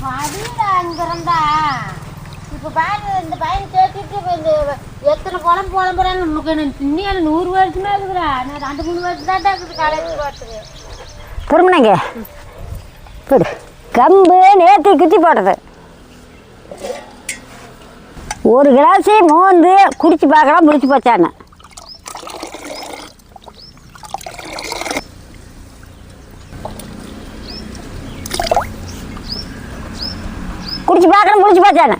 அங்கே இருந்தா இப்போ பாரு இந்த பையன் கேட்டுட்டு இந்த எத்தனை புலம்புறான்னு உனக்கு இன்னும் 100 வருஷமா இருக்குதுடா. நான் 2-3 வருஷம் தான் இருக்குது காலேஜ் போகிறதுக்கு. திரும்பினங்க போடு கம்பு நேற்று குத்தி போட்டது. ஒரு கிளாஸு மோந்து குடிச்சு பார்க்கலாம் முடிச்சு போச்சான்னு. குடிச்சு பார்க்கலாம் முடிச்சு போச்சான்னு.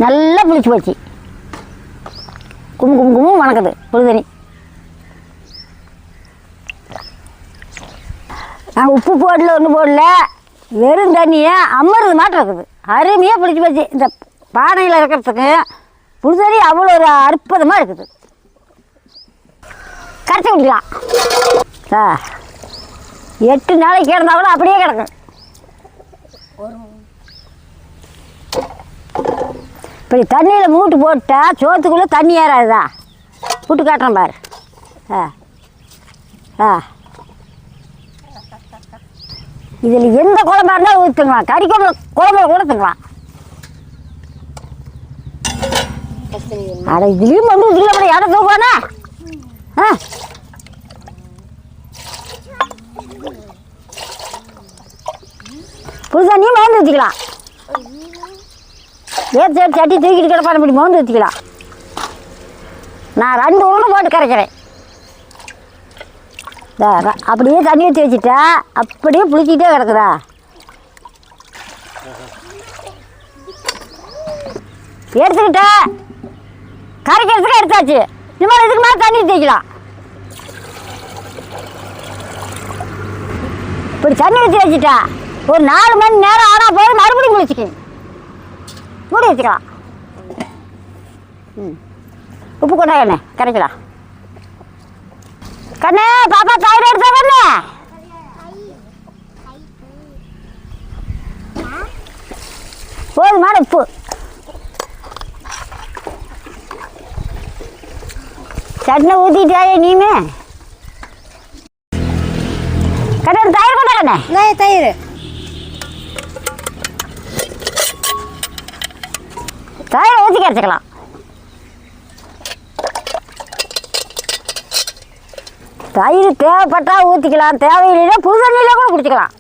நல்லா புளிச்சு போச்சு. கும்பு வணக்குது புழுதனி. நான் உப்பு போடல ஒன்றும் போடல, வெறும் தண்ணியை அம்மறது மாட்டம் இருக்குது. அருமையாக புளிச்சு போச்சு. இந்த பானையில் இருக்கிறதுக்கு புழுதனி அவ்வளோ ஒரு அற்புதமாக இருக்குது. கரைச்சி விட்டுக்கலாம். 8 நாளைக்கு கிடந்தா கூட அப்படியே கிடக்கும். இப்படி தண்ணியில் மூட்டு போட்டால் சோத்துக்குள்ளே தண்ணி ஏறாதுதா. புட்டு காட்டுறேன் பாரு. இதில் எந்த குழம்பா இருந்தாலும் ஊற்றுக்கலாம். கறி குழம்புல கூட திங்கலாம். அட இதுலேயும் வந்து இதில் கூட இடம் தூக்குவானே. புது தண்ணியும் மோந்து ஊற்றிக்கலாம். ஏற்று சட்டி தூக்கிட்டு கிடப்பான இப்படி மோந்து ஊற்றிக்கலாம். நான் 2 உருளை போட்டு கரைக்கிறேன். அப்படியே தண்ணி ஊற்றி வச்சுட்டா அப்படியே புளிச்சிக்கிட்டே கிடக்குதா. எடுத்துக்கிட்டா கரைக்கிறதுக்கு எடுத்தாச்சு. இனிமேல் இதுக்கு மேலே தண்ணி ஊற்றி வைக்கலாம். இப்படி தண்ணி ஊற்றி வச்சுட்டா ஒரு 4 மணி நேரம் ஆனால் போய் மறுபடியும் குளிச்சுக்கணும். மூடி வச்சுக்கலாம். உப்பு கொண்டா கண்ணே கரைக்கலாம். கண்ணே பாப்பா தயிர் எடுத்தா கண்ணே. போதுமான உப்பு. சட்னி ஊற்றிட்டாயே நீமே. கண்ணே தயிர் கொண்டா கண்ணே. தயிர் தயிரை ஊற்றி கரைச்சிக்கலாம். தயிர் தேவைப்பட்டால் ஊற்றிக்கலாம், தேவையில்லைன்னா புது தண்ணியில கூட குடிச்சிக்கலாம்.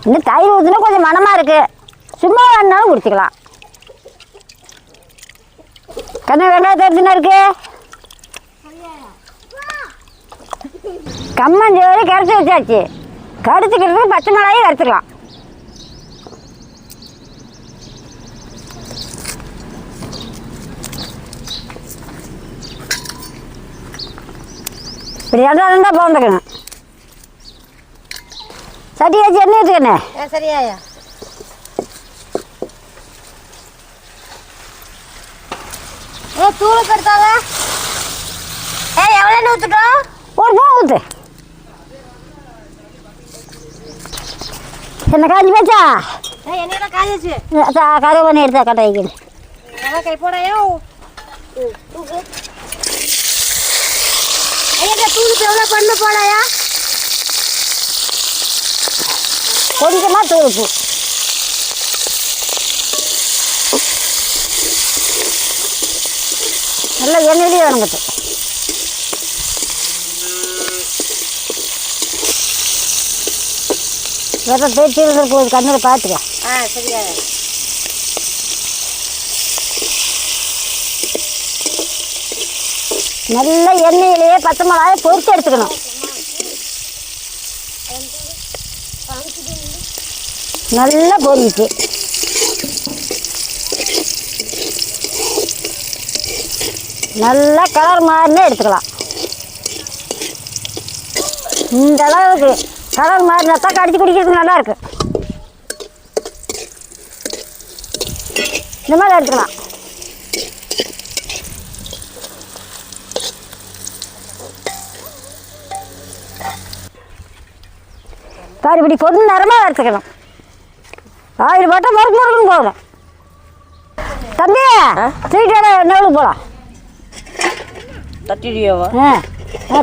இன்னும் தயிர் ஊற்றினா கொஞ்சம் மனமாக இருக்குது. சும்மா வேணுனாலும் குடிச்சிக்கலாம். கண்ணு வெங்காயத்தை எடுத்துனா இருக்கு. கம்மஞ்சோறு கரைச்சி வச்சாச்சு. கடிச்சிக்கிறதுக்கு பச்சை மிளகாயும் கரைச்சிக்கலாம். இப்படி இடம் இருந்தால் போந்துக்கணும். சட்டி வச்சு எண்ணெய் எடுத்துக்கண்ணே. சரியாயா தூளுக்கு எடுத்தாங்க. எவ்வளோ எண்ணெய் ஊற்றுட்டோம்? ஒரு பூ ஊற்று. என்ன காஞ்சி போச்சா? எண்ணெயெல்லாம் காஞ்சிச்சு. கதவு பண்ணி எடுத்தா கட்ட வைக்கணும். கை போடையா தூளுக்கு எவ்வளோ பண்ண போடாயா? கொஞ்சமாக தூளுப்பு. நல்லா எண்ணெயிலேயே வணங்கட்டு. வெதை தேய்ச்சி போகுது. கண்ணில் பார்த்துக்க. சரியா. நல்ல எண்ணெயிலேயே பச்சை மிளகாயை பொரிச்சு எடுத்துக்கணும். நல்லா பொரிச்சு நல்லா கலர் மாறினே எடுத்துக்கலாம். இந்த அளவுக்கு கலர் மாறினா தான் கடிச்சு குடிக்கிறதுக்கு நல்லா இருக்கு. இந்த மாதிரி எடுத்துக்கலாம். பாரு இப்படி கொஞ்சம் நேரமாக வறுத்துக்கணும். ஆயில் போட்டால் முறுக்குன்னு போகணும். தம்பி தூக்கிட்டு நெல் போகலாம். தட்டிடுவாவா?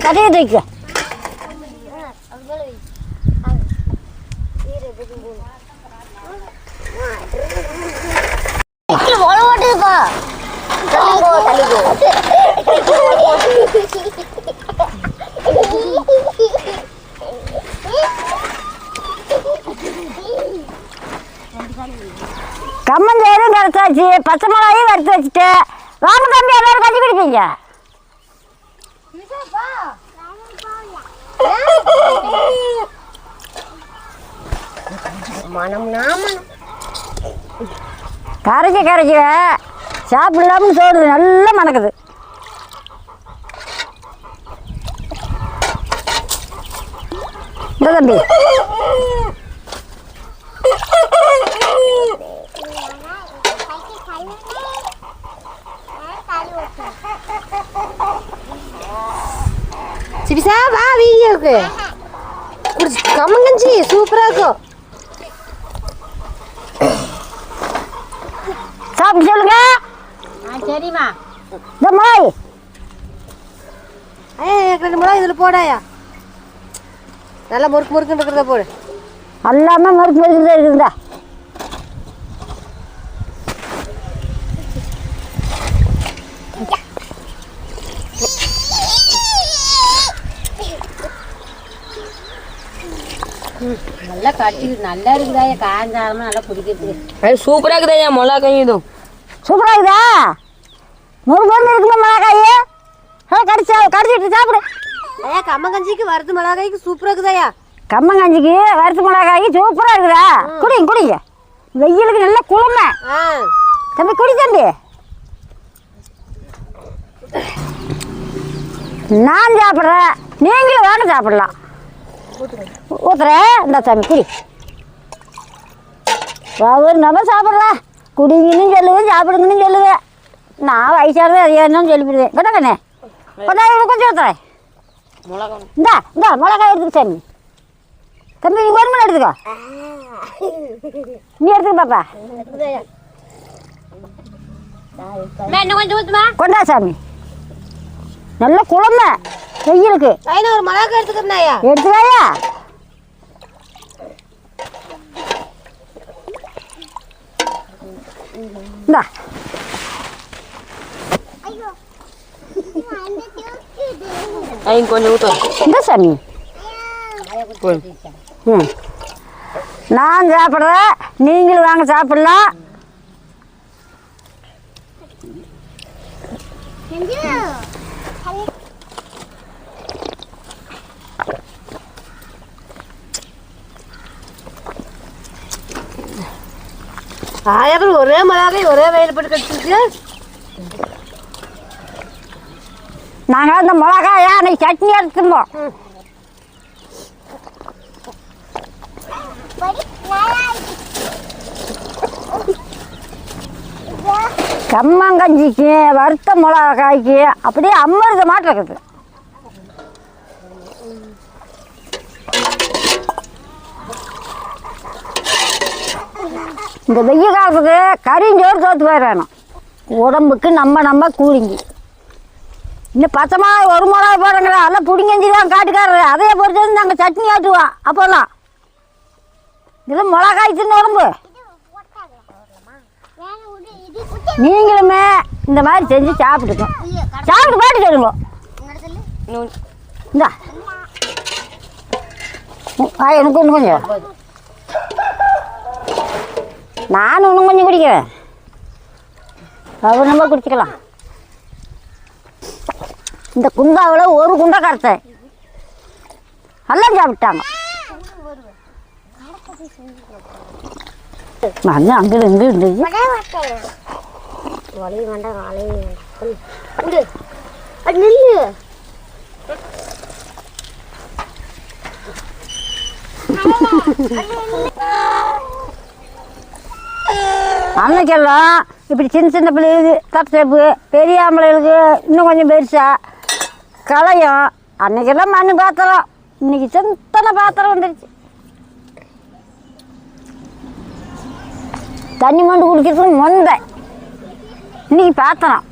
தட்டியை தூக்க வச்சாச்சு, பச்சை மிளகாயும் வறுத்து வச்சுட்டு வாங்க தம்பி எல்லாரும் கஞ்சி குடிப்பீங்க. கரைக்க சாப்பிடலாம்னு தோணுது, நல்லா மணக்குது. இந்த தம்பி சிபிசா வா வீடியோக்கு கம்மங்கஞ்சி சூப்பரா இருக்கும். சாப்பிட்டு சொல்லுங்க. சரிம்மா. இந்த மிளகாய் எனக்கு 2 மிளகாய் இதில் போடாயா, நல்லா முறுக்கு முறுக்குன்னு இருக்கிறத போடு. எல்லாமே மறுப்பு மறுக்குதான் இருக்குதுண்டா. நல்லா கட்டிக்கிட்டு நல்லா இருக்குதாயா, காய்ஞ்சாலும் நல்லா பிடிக்கிறதுக்கு. அது சூப்பராக இருக்குதாயா மிளகாயும் இதுவும் சூப்பராக இருக்குதா? நூறு மருந்து இருக்குமா மிளகாய்? கடிச்சிட்டு சாப்பிடு. ஐயா கம்மங்கஞ்சிக்கு வறுத்து மிளகாய்க்கு சூப்பராக இருக்குதாயா? கம்மங்கஞ்சிக்கு வறுத்து மிளகாய் சூப்பராக இருக்குதா? குடிங்க குடிங்க, வெயிலுக்கு நல்ல குளுமை. தம்பி குடி தம்பி. நான் சாப்பிட்றேன், நீங்களும் வாங்க சாப்பிடலாம். ஊத்துறேன், இந்த தம்பி குடி. ஒவ்வொரு நம்ம சாப்பிட்றேன், குடிங்கன்னு சொல்லுவேன், சாப்பிடுங்கன்னு சொல்லுவேன். நான் வயசானது அது என்னன்னு சொல்லிவிடுவேன். கண்ணே கொஞ்சம் கொஞ்சம் ஊத்துறேன். இந்தா இந்தா மிளகாய் எடுத்துக்க சாமி. தம்பி நீ 1 மணி எடுத்துக்கோ. நீ எடுத்துக்க பாப்பா. இன்னும் கொஞ்சம் ஊற்றுமா? கொண்டா சாமி, நல்ல குழம்பு வெயிலுக்கு. ஒரு மிளகாய் எடுத்துக்கிறேன்னாயா? எடுத்துக்காயா? இந்தா கொஞ்சம் ஊற்றும். இந்த சாமி நான் சாப்பிட்றேன், நீங்களும் வாங்க சாப்பிடலாம். ஆயிரம் ஒரே மிளகாய் ஒரே வெயில் போட்டு கட்டிருக்கு. நாங்கள் அந்த மிளகாயா அன்னைக்கு சட்னி எடுத்துருந்தோம். கம்மங்கஞ்சிக்கு வறுத்த மிளகாய்க்கு அப்படியே அம்மருத மாட்டம் இருக்குது. இந்த வெய்ய காலத்துக்கு கறிஞ்சோறு தோற்று போயிடணும். உடம்புக்கு நம்ம கூலிங்கி. இன்னும் பச்சைமா 1 மிளகாய் போடுறங்கிற அதெல்லாம் பிடிங்கஞ்சி தான் காட்டுக்காரரு. அதையே பொறுத்து வந்து நாங்கள் சட்னி ஆட்டுவோம். அப்போல்லாம் இதெல்லாம் மிளகாய் தின்னு உடம்பு. நீங்களுமே இந்த மாதிரி செஞ்சு சாப்பிட்டுங்க. சாப்பிட்டு பாட்டு சொல்லுங்க. இந்தா எனக்கு இன்னும் கொஞ்சம், நானும் இன்னும் கொஞ்சம் குடிக்கிறேன். அவர் நம்ம குடிச்சிக்கலாம். இந்த குண்டாவில் 1 குண்டா கரைச்சேன், எல்லாம் சாப்பிட்டாங்க. மண்ணு அங்கே இங்கே இருந்தது. அன்னைக்கெல்லாம் இப்படி சின்ன பிள்ளைகளுக்கு தட்டேப்பு, பெரிய ஆம்பளைகளுக்கு இன்னும் கொஞ்சம் பெருசா களையும். அன்னைக்கெல்லாம் மண் பாத்திரம், இன்னைக்கு சின்ன பாத்திரம் வந்துடுச்சு. தண்ணி மொண்டு குடிக்கிறதுக்கு மொந்த, இன்னைக்கு பாத்திரம்.